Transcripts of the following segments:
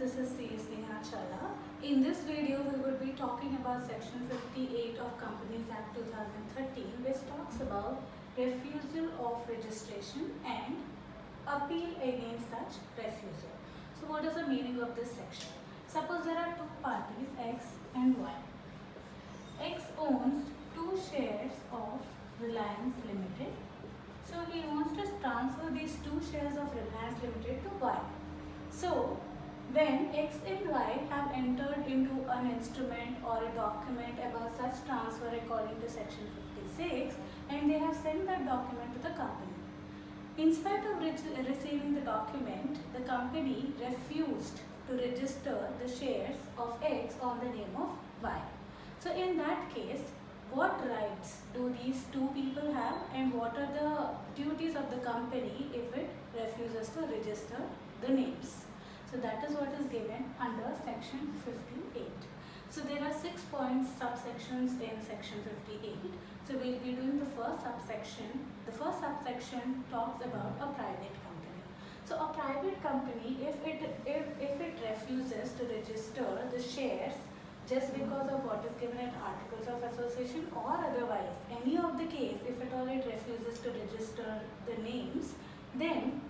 this is CS Neha Challa. In this video, we will be talking about Section 58 of Companies Act 2013, which talks about refusal of registration and appeal against such refusal. So what is the meaning of this section? Suppose there are two parties, X and Y. X owns 2 shares of Reliance Limited. So he wants to transfer these 2 shares of Reliance Limited to Y. So when X and Y have entered into an instrument or a document about such transfer according to section 56 and they have sent that document to the company. In spite of receiving the document, the company refused to register the shares of X on the name of Y. So in that case, what rights do these 2 people have and what are the duties of the company if it refuses to register the names? So that is what is given under section 58. So there are 6 points, subsections in section 58. So we will be doing the first subsection. The first subsection talks about a private company. So a private company, if it refuses to register the shares just because of what is given in Articles of Association or otherwise, any of the case, if at all it refuses to register the names, then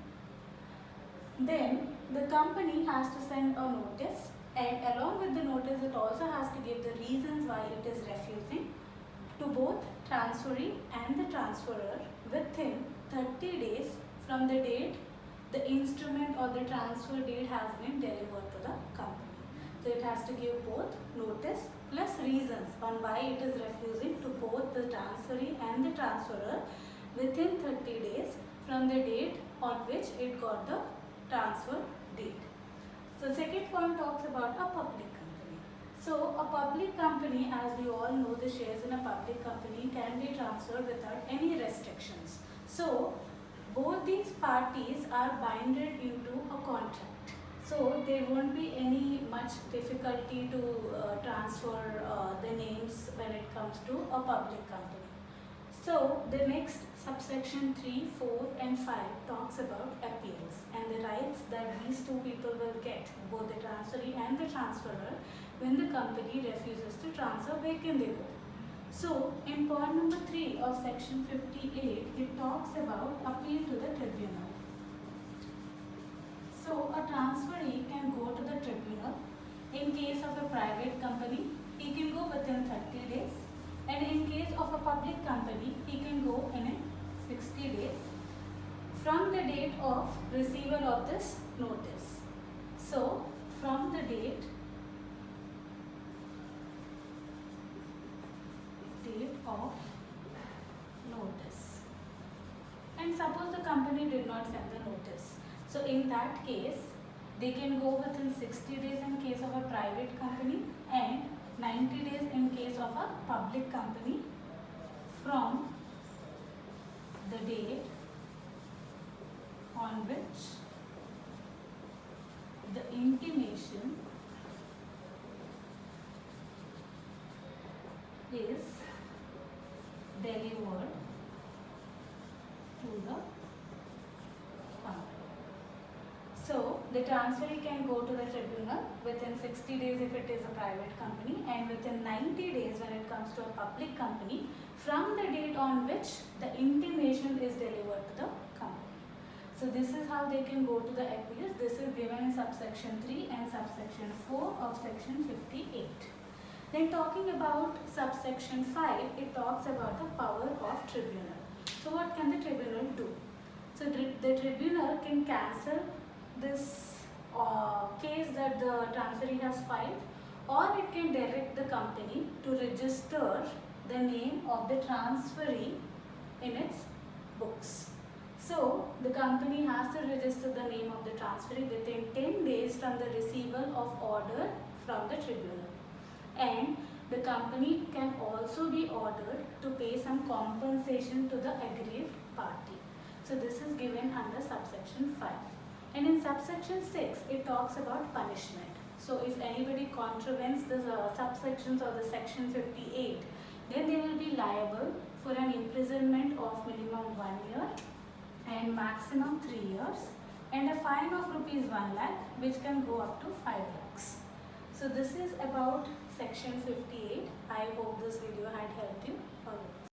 the company has to send a notice, and along with the notice it also has to give the reasons why it is refusing to both transferee and the transferor within 30 days from the date the instrument or the transfer deed has been delivered to the company. So it has to give both notice plus reasons on why it is refusing to both the transferee and the transferor within 30 days from the date on which it got the transfer deed. So second point talks about a public company. So a public company, as we all know, the shares in a public company can be transferred without any restrictions. So both these parties are binded into a contract. So there won't be any much difficulty to transfer the names when it comes to a public company. So the next subsection 3, 4 and 5 talks about appeals and the rights that these 2 people will get, both the transferee and the transferor, when the company refuses to transfer, where can they go? So in point number 3 of section 58, it talks about appeal to the tribunal. So a transferee can go to the tribunal. In case of a private company, he can go within 30 days. And in case of a public company, he can go in 60 days from the date of receival of this notice. So from the date of notice. And suppose the company did not send the notice. So in that case, they can go within 60 days in case of a private company and 90 days in case of a public company from the date on which the intimation is delivered to the company. So the transferee can go to the tribunal within 60 days if it is a private company and within 90 days when it comes to a public company from the date on which the intimation is delivered to the company. So this is how they can go to the appeals. This is given in subsection 3 and subsection 4 of section 58. Then talking about subsection 5, it talks about the power of tribunal. So what can the tribunal do? So the tribunal can cancel this case that the transferee has filed, or it can direct the company to register the name of the transferee in its books. So the company has to register the name of the transferee within 10 days from the receival of order from the tribunal. And the company can also be ordered to pay some compensation to the aggrieved party. So this is given under subsection 5. And in subsection 6, it talks about punishment. So if anybody contravenes the subsections of the section 58, then they will be liable for an imprisonment of minimum 1 year and maximum 3 years, and a fine of rupees 1 lakh, which can go up to 5 lakhs. So this is about section 58. I hope this video had helped you. All right.